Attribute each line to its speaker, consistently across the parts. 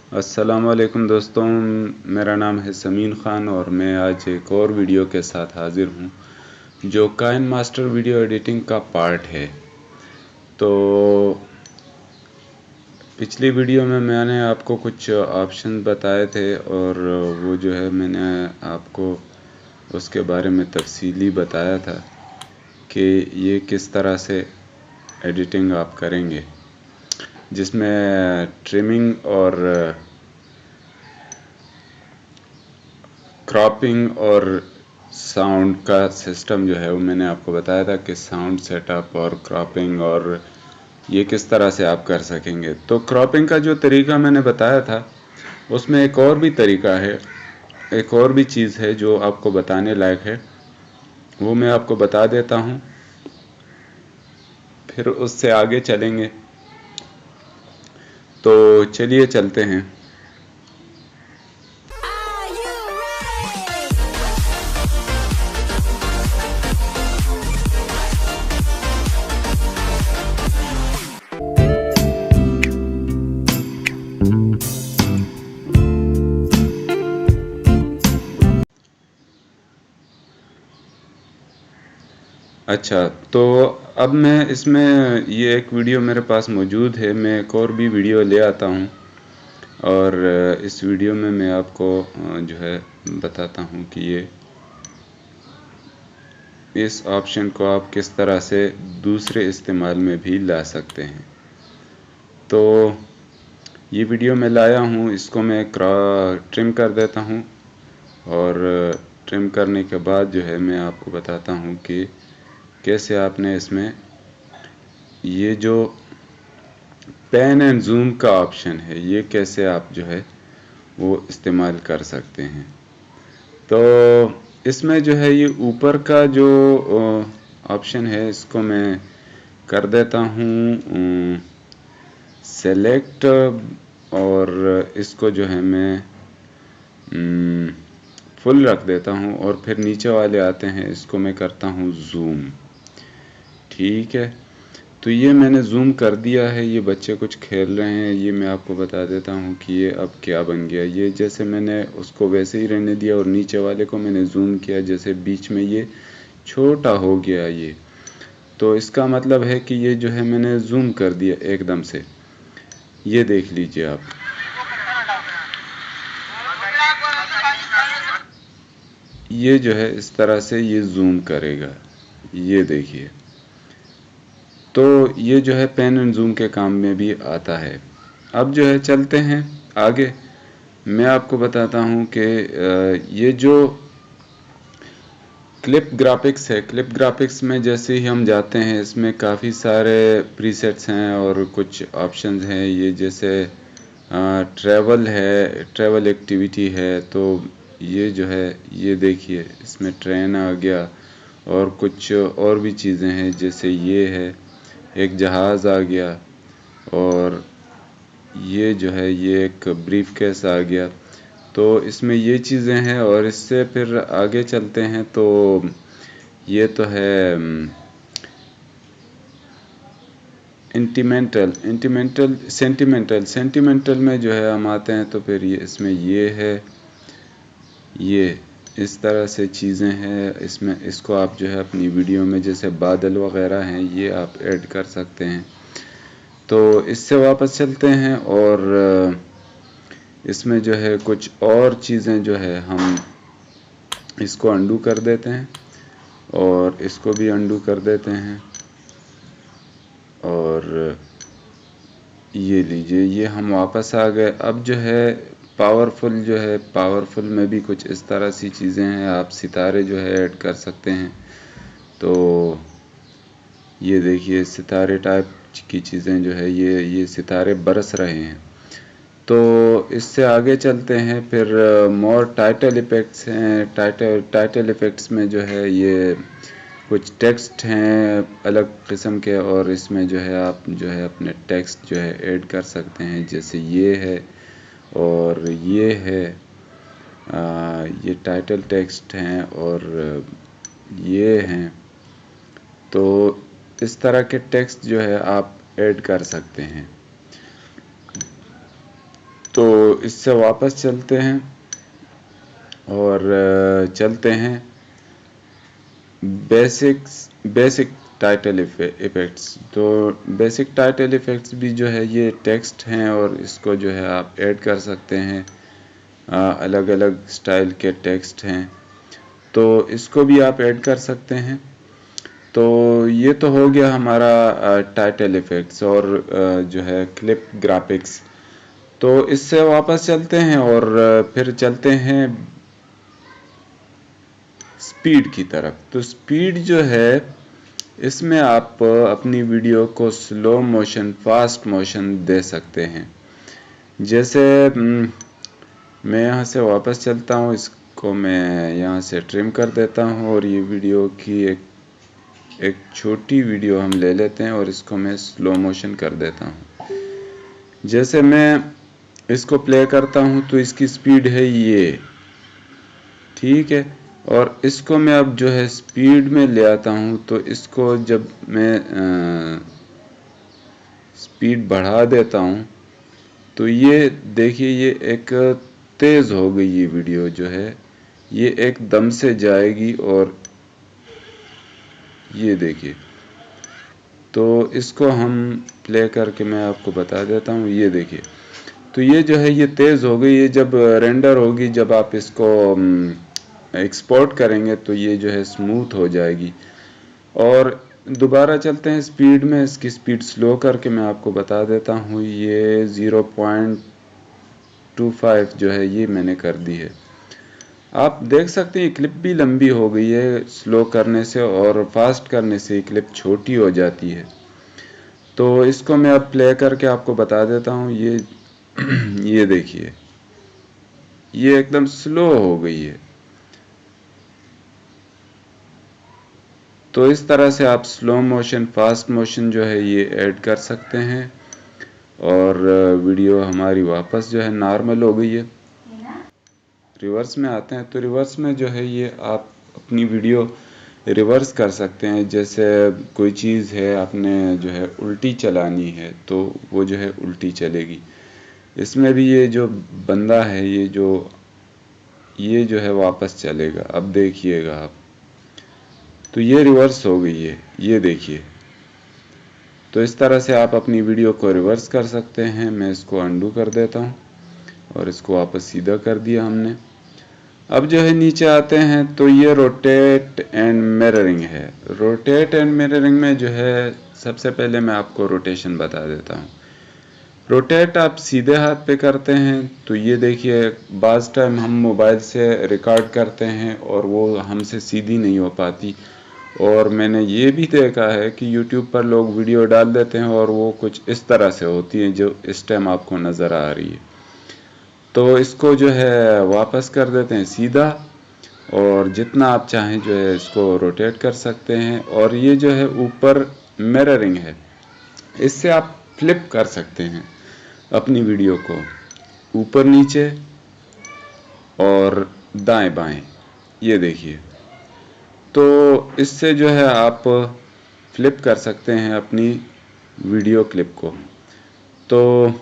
Speaker 1: अस्सलामुअलैकुम दोस्तों, मेरा नाम है समीन ख़ान और मैं आज एक और वीडियो के साथ हाज़िर हूँ जो काइन मास्टर वीडियो एडिटिंग का पार्ट है। तो पिछली वीडियो में मैंने आपको कुछ ऑप्शन बताए थे और वो जो है मैंने आपको उसके बारे में तफसीली बताया था कि ये किस तरह से एडिटिंग आप करेंगे, जिसमें ट्रिमिंग और क्रॉपिंग और साउंड का सिस्टम जो है वो मैंने आपको बताया था कि साउंड सेटअप और क्रॉपिंग और ये किस तरह से आप कर सकेंगे। तो क्रॉपिंग का जो तरीका मैंने बताया था उसमें एक और भी तरीका है, एक और भी चीज़ है जो आपको बताने लायक है, वो मैं आपको बता देता हूँ, फिर उससे आगे चलेंगे। तो चलिए चलते हैं। अच्छा, तो अब मैं इसमें ये एक वीडियो मेरे पास मौजूद है, मैं एक और भी वीडियो ले आता हूँ और इस वीडियो में मैं आपको जो है बताता हूँ कि ये इस ऑप्शन को आप किस तरह से दूसरे इस्तेमाल में भी ला सकते हैं। तो ये वीडियो मैं लाया हूँ, इसको मैं ट्रिम कर देता हूँ और ट्रिम करने के बाद जो है मैं आपको बताता हूँ कि कैसे आपने इसमें ये जो पैन एंड जूम का ऑप्शन है ये कैसे आप जो है वो इस्तेमाल कर सकते हैं। तो इसमें जो है ये ऊपर का जो ऑप्शन है इसको मैं कर देता हूँ सेलेक्ट और इसको जो है मैं फुल रख देता हूँ और फिर नीचे वाले आते हैं, इसको मैं करता हूँ जूम। ठीक है, तो ये मैंने जूम कर दिया है, ये बच्चे कुछ खेल रहे हैं, ये मैं आपको बता देता हूँ कि ये अब क्या बन गया। ये जैसे मैंने उसको वैसे ही रहने दिया और नीचे वाले को मैंने जूम किया, जैसे बीच में ये छोटा हो गया ये, तो इसका मतलब है कि ये जो है मैंने जूम कर दिया एकदम से। ये देख लीजिए आप, ये जो है इस तरह से ये जूम करेगा, ये देखिए। तो ये जो है पेन एंड जूम के काम में भी आता है। अब जो है चलते हैं आगे, मैं आपको बताता हूँ कि ये जो क्लिप ग्राफिक्स है, क्लिप ग्राफिक्स में जैसे ही हम जाते हैं इसमें काफ़ी सारे प्रीसेट्स हैं और कुछ ऑप्शंस हैं। ये जैसे ट्रैवल है, ट्रैवल एक्टिविटी है, तो ये जो है ये देखिए इसमें ट्रेन आ गया और कुछ और भी चीज़ें हैं, जैसे ये है एक जहाज़ आ गया और ये जो है ये एक ब्रीफ केस आ गया। तो इसमें ये चीज़ें हैं और इससे फिर आगे चलते हैं तो ये तो है सेंटिमेंटल में जो है हम आते हैं तो फिर ये इसमें ये है, ये इस तरह से चीज़ें हैं इसमें। इसको आप जो है अपनी वीडियो में जैसे बादल वगैरह हैं ये आप ऐड कर सकते हैं। तो इससे वापस चलते हैं और इसमें जो है कुछ और चीज़ें जो है हम इसको अंडू कर देते हैं और इसको भी अंडू कर देते हैं और ये लीजिए ये हम वापस आ गए। अब जो है पावरफुल जो है, पावरफुल में भी कुछ इस तरह सी चीज़ें हैं, आप सितारे जो है ऐड कर सकते हैं। तो ये देखिए सितारे टाइप की चीज़ें जो है ये सितारे बरस रहे हैं। तो इससे आगे चलते हैं फिर मोर टाइटल इफ़ेक्ट्स हैं। टाइटल इफ़ेक्ट्स में जो है ये कुछ टेक्स्ट हैं अलग किस्म के और इसमें जो है आप जो है अपने टेक्स्ट जो है ऐड कर सकते हैं, जैसे ये है और ये है ये टाइटल टेक्स्ट हैं और ये हैं। तो इस तरह के टेक्स्ट जो है आप ऐड कर सकते हैं। तो इससे वापस चलते हैं और चलते हैं बेसिक टाइटल इफ़ेक्ट्स। तो बेसिक टाइटल इफ़ेक्ट्स भी जो है ये टेक्स्ट हैं और इसको जो है आप ऐड कर सकते हैं। अलग अलग स्टाइल के टेक्स्ट हैं तो इसको भी आप ऐड कर सकते हैं। तो ये तो हो गया हमारा टाइटल इफ़ेक्ट्स और जो है क्लिप ग्राफिक्स। तो इससे वापस चलते हैं और फिर चलते हैं स्पीड की तरफ। तो स्पीड जो है इसमें आप अपनी वीडियो को स्लो मोशन, फास्ट मोशन दे सकते हैं। जैसे मैं यहाँ से वापस चलता हूँ, इसको मैं यहाँ से ट्रिम कर देता हूँ और ये वीडियो की एक छोटी वीडियो हम ले लेते हैं और इसको मैं स्लो मोशन कर देता हूँ। जैसे मैं इसको प्ले करता हूँ तो इसकी स्पीड है ये, ठीक है। और इसको मैं अब जो है स्पीड में ले आता हूँ तो इसको जब मैं स्पीड बढ़ा देता हूँ तो ये देखिए ये एक तेज़ हो गई, ये वीडियो जो है ये एकदम से जाएगी। और ये देखिए, तो इसको हम प्ले करके मैं आपको बता देता हूँ। ये देखिए, तो ये जो है ये तेज़ हो गई। ये जब रेंडर होगी, जब आप इसको एक्सपोर्ट करेंगे तो ये जो है स्मूथ हो जाएगी। और दोबारा चलते हैं स्पीड में, इसकी स्पीड स्लो करके मैं आपको बता देता हूँ। ये 0.25 जो है ये मैंने कर दी है। आप देख सकते हैं क्लिप भी लंबी हो गई है स्लो करने से, और फास्ट करने से क्लिप छोटी हो जाती है। तो इसको मैं अब प्ले करके आपको बता देता हूँ। ये देखिए, ये एकदम स्लो हो गई है। तो इस तरह से आप स्लो मोशन, फास्ट मोशन जो है ये ऐड कर सकते हैं। और वीडियो हमारी वापस जो है नॉर्मल हो गई है। रिवर्स में आते हैं। तो रिवर्स में जो है ये आप अपनी वीडियो रिवर्स कर सकते हैं। जैसे कोई चीज़ है आपने जो है उल्टी चलानी है तो वो जो है उल्टी चलेगी। इसमें भी ये जो बंदा है ये जो है वापस चलेगा। अब देखिएगा आप, तो ये रिवर्स हो गई है, ये देखिए। तो इस तरह से आप अपनी वीडियो को रिवर्स कर सकते हैं। मैं इसको अंडू कर देता हूँ और इसको वापस सीधा कर दिया हमने। अब जो है नीचे आते हैं तो ये रोटेट एंड मिररिंग है। रोटेट एंड मिररिंग में जो है सबसे पहले मैं आपको रोटेशन बता देता हूँ। रोटेट आप सीधे हाथ पे करते हैं तो ये देखिए, बाज़ टाइम हम मोबाइल से रिकॉर्ड करते हैं और वो हमसे सीधी नहीं हो पाती। और मैंने ये भी देखा है कि YouTube पर लोग वीडियो डाल देते हैं और वो कुछ इस तरह से होती है जो इस टाइम आपको नज़र आ रही है। तो इसको जो है वापस कर देते हैं सीधा, और जितना आप चाहें जो है इसको रोटेट कर सकते हैं। और ये जो है ऊपर मिररिंग है, इससे आप फ्लिप कर सकते हैं अपनी वीडियो को ऊपर नीचे और दाएं बाएं। ये देखिए, तो इससे जो है आप फ्लिप कर सकते हैं अपनी वीडियो क्लिप को। तो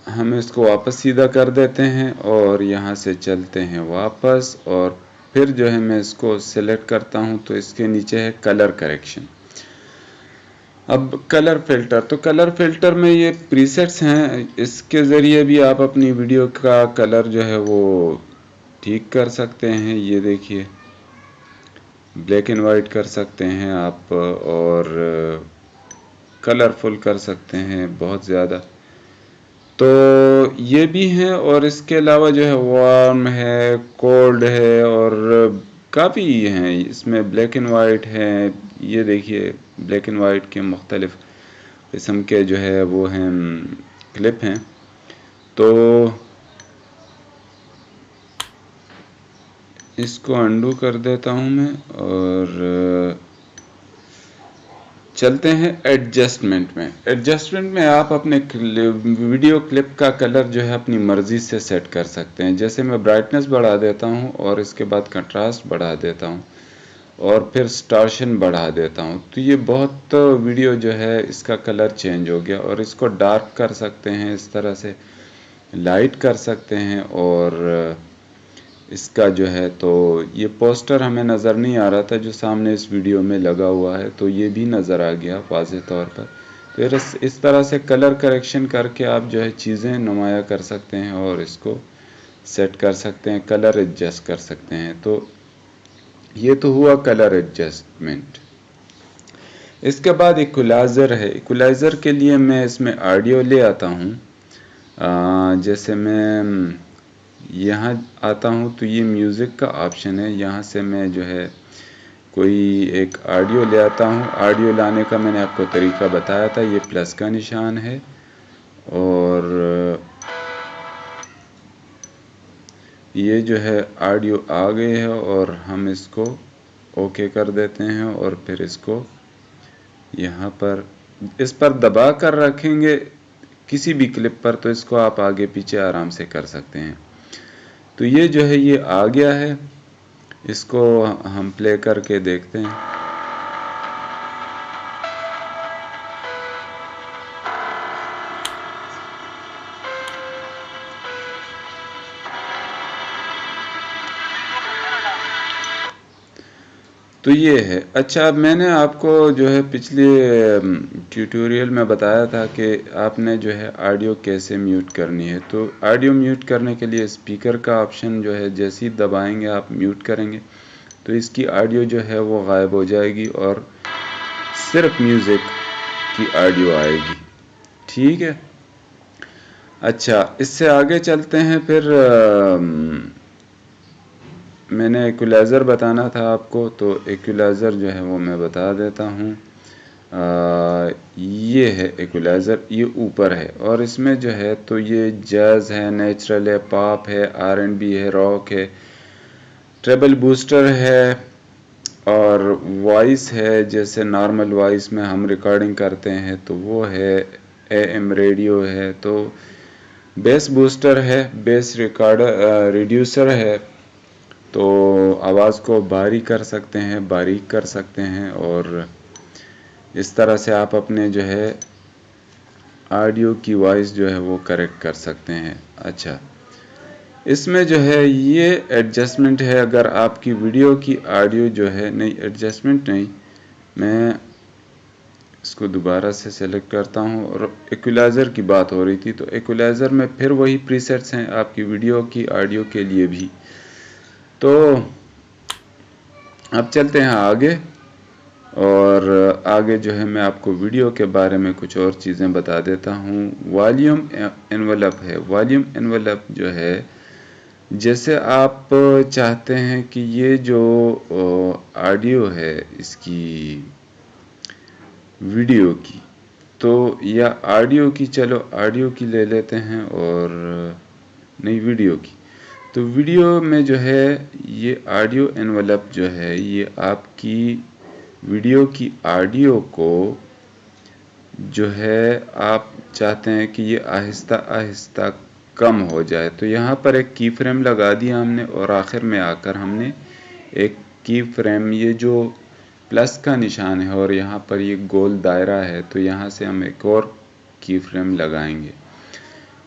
Speaker 1: हम इसको वापस सीधा कर देते हैं और यहाँ से चलते हैं वापस। और फिर जो है मैं इसको सेलेक्ट करता हूँ तो इसके नीचे है कलर करेक्शन। अब कलर फिल्टर, तो कलर फिल्टर में ये प्रीसेट्स हैं, इसके ज़रिए भी आप अपनी वीडियो का कलर जो है वो ठीक कर सकते हैं। ये देखिए, ब्लैक एंड वाइट कर सकते हैं आप और कलरफुल कर सकते हैं बहुत ज़्यादा। तो ये भी हैं, और इसके अलावा जो है वार्म है, कोल्ड है, और काफ़ी हैं इसमें। ब्लैक एंड वाइट है, ये देखिए ब्लैक एंड वाइट के मुख्तलिफ किस्म के जो है वो हैं क्लिप हैं। तो इसको अंडू कर देता हूँ मैं और चलते हैं एडजस्टमेंट में। एडजस्टमेंट में आप अपने वीडियो क्लिप का कलर जो है अपनी मर्ज़ी से सेट कर सकते हैं। जैसे मैं ब्राइटनेस बढ़ा देता हूँ और इसके बाद कंट्रास्ट बढ़ा देता हूँ और फिर स्टार्शन बढ़ा देता हूँ, तो ये बहुत वीडियो जो है इसका कलर चेंज हो गया। और इसको डार्क कर सकते हैं, इस तरह से लाइट कर सकते हैं। और इसका जो है तो ये पोस्टर हमें नज़र नहीं आ रहा था जो सामने इस वीडियो में लगा हुआ है, तो ये भी नज़र आ गया वाज़ेह तौर पर। तो इस तरह से कलर करेक्शन करके आप जो है चीज़ें नुमाया कर सकते हैं और इसको सेट कर सकते हैं, कलर एडजस्ट कर सकते हैं। तो ये तो हुआ कलर एडजस्टमेंट। इसके बाद इक्वलाइज़र है। इक्वलाइज़र के लिए मैं इसमें ऑडियो ले आता हूँ। जैसे मैं यहाँ आता हूँ तो ये म्यूज़िक का ऑप्शन है, यहाँ से मैं जो है कोई एक ऑडियो ले आता हूँ। ऑडियो लाने का मैंने आपको तरीका बताया था, ये प्लस का निशान है और ये जो है ऑडियो आ गए है और हम इसको ओके कर देते हैं। और फिर इसको यहाँ पर इस पर दबा कर रखेंगे किसी भी क्लिप पर, तो इसको आप आगे पीछे आराम से कर सकते हैं। तो ये जो है ये आ गया है, इसको हम प्ले करके देखते हैं। तो ये है। अच्छा, अब मैंने आपको जो है पिछले ट्यूटोरियल में बताया था कि आपने जो है ऑडियो कैसे म्यूट करनी है। तो ऑडियो म्यूट करने के लिए स्पीकर का ऑप्शन जो है जैसे ही दबाएंगे आप म्यूट करेंगे तो इसकी ऑडियो जो है वो गायब हो जाएगी और सिर्फ म्यूज़िक की ऑडियो आएगी। ठीक है। अच्छा, इससे आगे चलते हैं। फिर मैंने इक्वलाइज़र बताना था आपको, तो इक्वलाइज़र जो है वो मैं बता देता हूँ। ये है इक्वलाइज़र, ये ऊपर है और इसमें जो है तो ये जैज़ है, नेचुरल है, पॉप है, R&B है, रॉक है, ट्रेबल बूस्टर है और वॉइस है। जैसे नॉर्मल वॉइस में हम रिकॉर्डिंग करते हैं तो वो है, AM रेडियो है, तो बेस बूस्टर है, बेस रिकॉर्डर रिड्यूसर है, तो आवाज़ को बारीक कर सकते हैं और इस तरह से आप अपने जो है ऑडियो की वॉइस जो है वो करेक्ट कर सकते हैं। अच्छा, इसमें जो है ये एडजस्टमेंट है। अगर आपकी वीडियो की ऑडियो जो है, नहीं एडजस्टमेंट नहीं, मैं इसको दोबारा से सेलेक्ट करता हूँ। और इक्वलाइज़र की बात हो रही थी, तो इक्वलाइज़र में फिर वही प्रीसेट्स हैं आपकी वीडियो की ऑडियो के लिए भी। तो अब चलते हैं आगे, और आगे जो है मैं आपको वीडियो के बारे में कुछ और चीज़ें बता देता हूँ। वॉल्यूम एनवेलप है। वॉल्यूम एनवेलप जो है, जैसे आप चाहते हैं कि ये जो ऑडियो है इसकी वीडियो की, तो या ऑडियो की, चलो ऑडियो की ले लेते हैं और नहीं वीडियो की। तो वीडियो में जो है ये ऑडियो एनवेलप जो है ये आपकी वीडियो की ऑडियो को जो है आप चाहते हैं कि ये आहिस्ता आहिस्ता कम हो जाए। तो यहाँ पर एक की फ्रेम लगा दिया हमने और आखिर में आकर हमने एक की फ्रेम, ये जो प्लस का निशान है और यहाँ पर ये गोल दायरा है, तो यहाँ से हम एक और की फ्रेम लगाएंगे।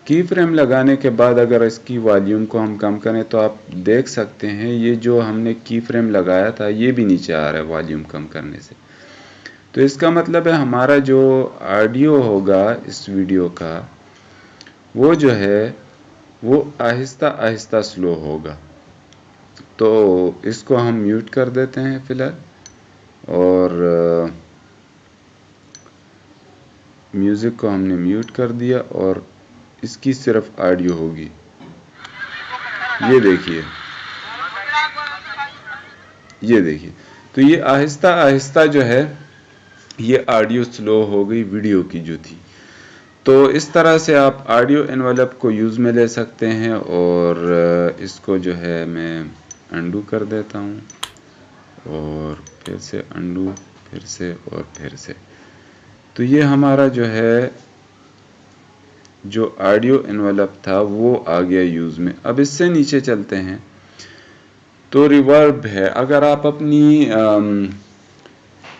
Speaker 1: की फ्रेम लगाने के बाद अगर इसकी वॉल्यूम को हम कम करें तो आप देख सकते हैं ये जो हमने की फ्रेम लगाया था ये भी नीचे आ रहा है वॉल्यूम कम करने से। तो इसका मतलब है हमारा जो ऑडियो होगा इस वीडियो का, वो जो है वो आहिस्ता आहिस्ता स्लो होगा। तो इसको हम म्यूट कर देते हैं फिलहाल, और म्यूज़िक को हमने म्यूट कर दिया और इसकी सिर्फ ऑडियो होगी। ये देखिए, ये देखिए, तो ये आहिस्ता आहिस्ता जो है ये ऑडियो स्लो हो गई वीडियो की जो थी। तो इस तरह से आप ऑडियो एनवेलप को यूज़ में ले सकते हैं। और इसको जो है मैं अंडू कर देता हूँ और फिर से अंडू, फिर से और फिर से। तो ये हमारा जो है जो ऑडियो एनवेलप था वो आ गया यूज़ में। अब इससे नीचे चलते हैं। तो रिवर्ब है, अगर आप अपनी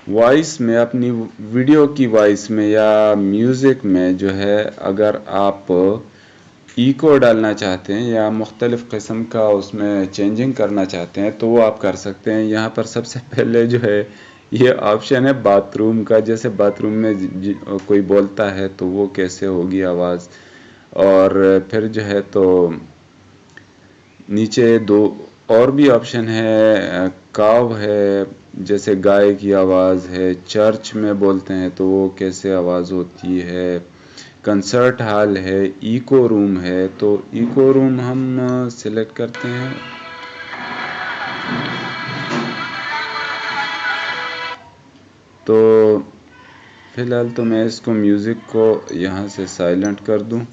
Speaker 1: वॉइस में, अपनी वीडियो की वॉइस में या म्यूज़िक में जो है अगर आप इको डालना चाहते हैं या मुख्तलिफ़ किस्म का उसमें चेंजिंग करना चाहते हैं तो वो आप कर सकते हैं। यहाँ पर सबसे पहले जो है ये ऑप्शन है बाथरूम का, जैसे बाथरूम में कोई बोलता है तो वो कैसे होगी आवाज़। और फिर जो है तो नीचे दो और भी ऑप्शन है, काव है जैसे गाय की आवाज़ है, चर्च में बोलते हैं तो वो कैसे आवाज़ होती है, कंसर्ट हॉल है, इको रूम है। तो इको रूम हम सिलेक्ट करते हैं। तो फ़िलहाल तो मैं इसको म्यूज़िक को यहाँ से साइलेंट कर दूँ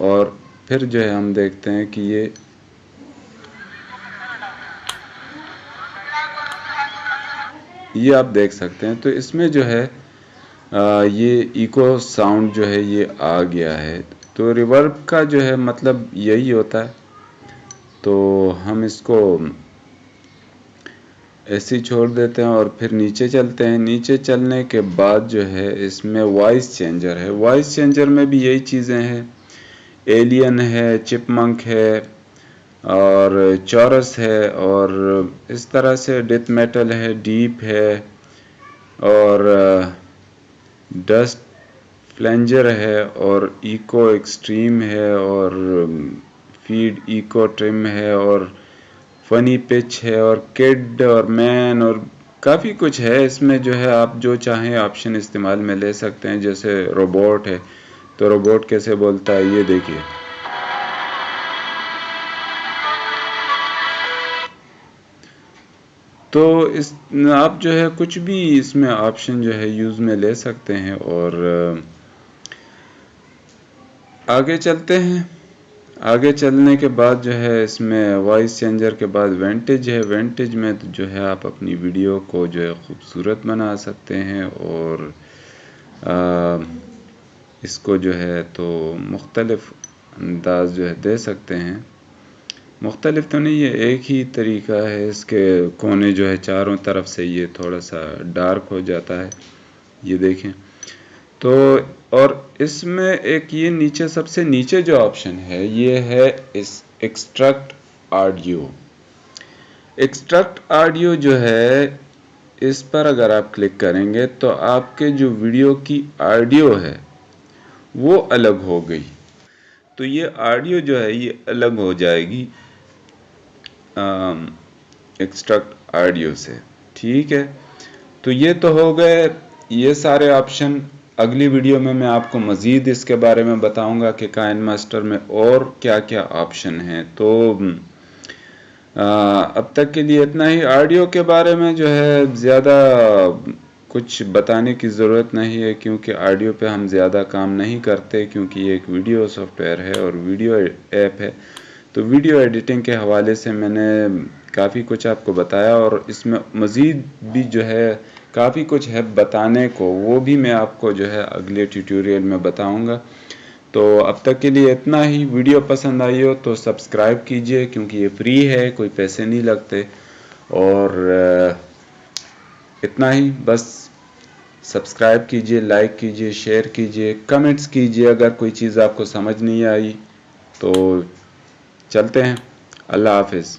Speaker 1: और फिर जो है हम देखते हैं कि ये आप देख सकते हैं। तो इसमें जो है ये इको साउंड जो है ये आ गया है। तो रिवर्ब का जो है मतलब यही होता है। तो हम इसको ऐसे ही छोड़ देते हैं और फिर नीचे चलते हैं। नीचे चलने के बाद जो है इसमें वॉइस चेंजर है। वॉइस चेंजर में भी यही चीज़ें हैं, एलियन है, चिपमंक है और चॉरस है और इस तरह से डेथ मेटल है, डीप है और डस्ट फ्लेंजर है और इको एक्सट्रीम है और फीड इको ट्रिम है और फनी पिच है और किड और मैन और काफ़ी कुछ है इसमें। जो है आप जो चाहें ऑप्शन इस्तेमाल में ले सकते हैं। जैसे रोबोट है तो रोबोट कैसे बोलता है ये देखिए। तो इस आप जो है कुछ भी इसमें ऑप्शन जो है यूज़ में ले सकते हैं। और आगे चलते हैं। आगे चलने के बाद जो है इसमें वॉइस चेंजर के बाद वेंटेज है। वेंटेज में तो जो है आप अपनी वीडियो को जो है ख़ूबसूरत बना सकते हैं और इसको जो है तो मुख्तलिफ़ अंदाज जो है दे सकते हैं। मुख्तलिफ तो नहीं है, एक ही तरीका है। इसके कोने जो है चारों तरफ से ये थोड़ा सा डार्क हो जाता है, ये देखें। तो और इसमें एक ये नीचे सबसे नीचे जो ऑप्शन है ये है इस एक्सट्रैक्ट ऑडियो। एक्सट्रैक्ट ऑडियो जो है इस पर अगर आप क्लिक करेंगे तो आपके जो वीडियो की ऑडियो है वो अलग हो गई। तो ये ऑडियो जो है ये अलग हो जाएगी एक्सट्रैक्ट ऑडियो से, ठीक है। तो ये तो हो गए ये सारे ऑप्शन। अगली वीडियो में मैं आपको मज़ीद इसके बारे में बताऊंगा कि काइनमास्टर में और क्या क्या ऑप्शन हैं। तो अब तक के लिए इतना ही। ऑडियो के बारे में जो है ज़्यादा कुछ बताने की ज़रूरत नहीं है क्योंकि ऑडियो पे हम ज़्यादा काम नहीं करते, क्योंकि ये एक वीडियो सॉफ्टवेयर है और वीडियो ऐप है। तो वीडियो एडिटिंग के हवाले से मैंने काफ़ी कुछ आपको बताया और इसमें मज़ीद भी जो है काफ़ी कुछ है बताने को, वो भी मैं आपको जो है अगले ट्यूटोरियल में बताऊंगा। तो अब तक के लिए इतना ही। वीडियो पसंद आई हो तो सब्सक्राइब कीजिए क्योंकि ये फ्री है, कोई पैसे नहीं लगते। और इतना ही बस। सब्सक्राइब कीजिए, लाइक कीजिए, शेयर कीजिए, कमेंट्स कीजिए अगर कोई चीज़ आपको समझ नहीं आई। तो चलते हैं। अल्लाह हाफिज़।